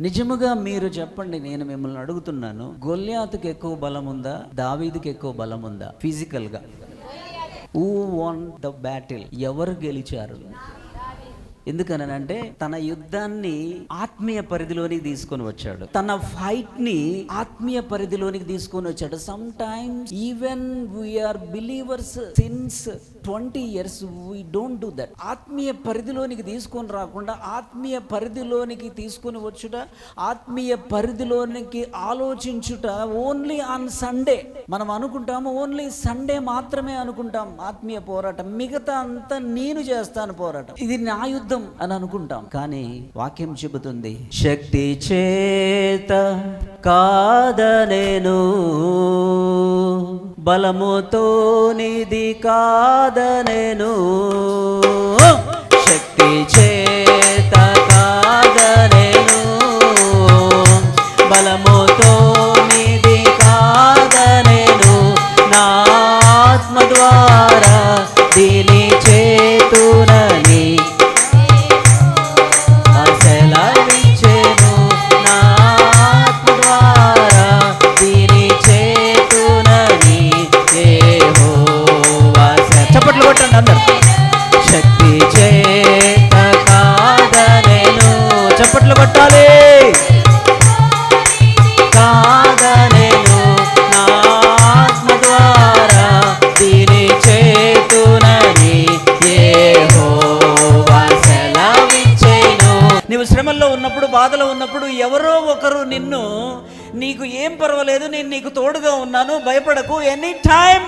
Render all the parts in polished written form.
నిజముగా మీరు చెప్పండి, నేను మిమ్మల్ని అడుగుతున్నాను, గొల్యాతుకి ఎక్కువ బలం ఉందా, దావీదుకి ఎక్కువ బలం ఉందా? ఫిజికల్ గా హూ వాన్ ద బ్యాటిల్? ఎవరు గెలిచారు? ఎందుకనంటే తన యుద్ధాన్ని ఆత్మీయ పరిధిలోనికి తీసుకొని వచ్చాడు, తన ఫైట్ ని ఆత్మీయ పరిధిలోనికి తీసుకొని వచ్చాడు. Some times even we are believers since 20 years we don't do that. ఆత్మీయ పరిధిలోనికి తీసుకొని రాకుండా ఆత్మీయ పరిధిలోనికి తీసుకొని వచ్చుట, ఆత్మీయ పరిధిలోనికి ఆలోచించుట ఓన్లీ ఆన్ సండే. మనం అనుకుంటాము ఓన్లీ సండే మాత్రమే అనుకుంటాం ఆత్మీయ పోరాటం, మిగతా అంతా నేను చేస్తాను పోరాటం, ఇది నా యుద్ధం అని అనుకుంటాం. కానీ వాక్యం చెబుతుంది, శక్తి చేత కాదనేను, బలముతో నిది కాదనేను, శక్తి చేత కాదనేను, బలముతో నిది కాదనేను, నా ఆత్మ ద్వారా దీని చేతునని సెలవించెను, నా ఆత్మ ద్వారా దీని చేతునని యెహోవా. చప్పట్లు కొట్టండి అందరూ. శక్తి చేత కాదనేను, చప్పట్లు కొట్టాలి. కాదనేను, నా ఆత్మ ద్వారా దీని చేతునని యెహోవా సెలవించెను. నీవు శ్రమల్లో ఉన్నప్పుడు, బాధలో ఉన్నప్పుడు ఎవరో ఒకరు నిన్ను, నీకు ఏం పర్వాలేదు, నేను నీకు తోడుగా ఉన్నాను, భయపడకు, ఎనీ టైం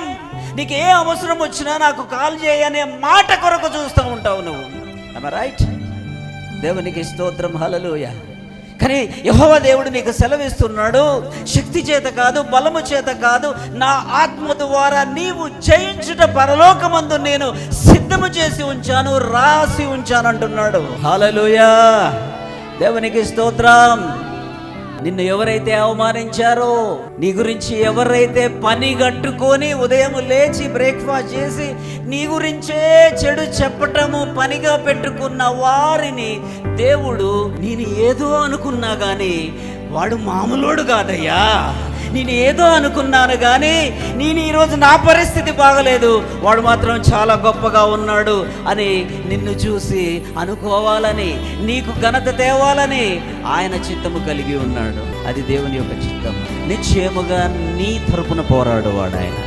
నీకు ఏ అవసరం వచ్చినా నాకు కాల్ చేయనే మాట కొరకు చూస్తూ ఉంటావు నువ్వు. రైట్? దేవునికి స్తోత్రం, హల్లెలూయా. కానీ యెహోవా దేవుడు నీకు సెలవిస్తున్నాడు, శక్తి చేత కాదు, బలము చేత కాదు, నా ఆత్మ ద్వారా నీవు జయించుట పరలోకమందు నేను సిద్ధము చేసి ఉంచాను, రాసి ఉంచాను అంటున్నాడు. హల్లెలూయా, దేవునికి స్తోత్రం. నిన్ను ఎవరైతే అవమానించారో, నీ గురించి ఎవరైతే పని కట్టుకొని ఉదయం లేచి బ్రేక్ఫాస్ట్ చేసి నీ గురించే చెడు చెప్పటము పనిగా పెట్టుకున్న వారిని దేవుడు, నేను ఏదో అనుకున్నా కానీ వాడు మామూలోడు కాదయ్యా, నేను ఏదో అనుకున్నాను కానీ నేను ఈరోజు నా పరిస్థితి బాగలేదు, వాడు మాత్రం చాలా గొప్పగా ఉన్నాడు అని నిన్ను చూసి అనుకోవాలని, నీకు ఘనత తేవాలని ఆయన చిత్తము కలిగి ఉన్నాడు. అది దేవుని యొక్క చిత్తము. నిశ్చయముగా నీ తరపున పోరాడువాడు ఆయన.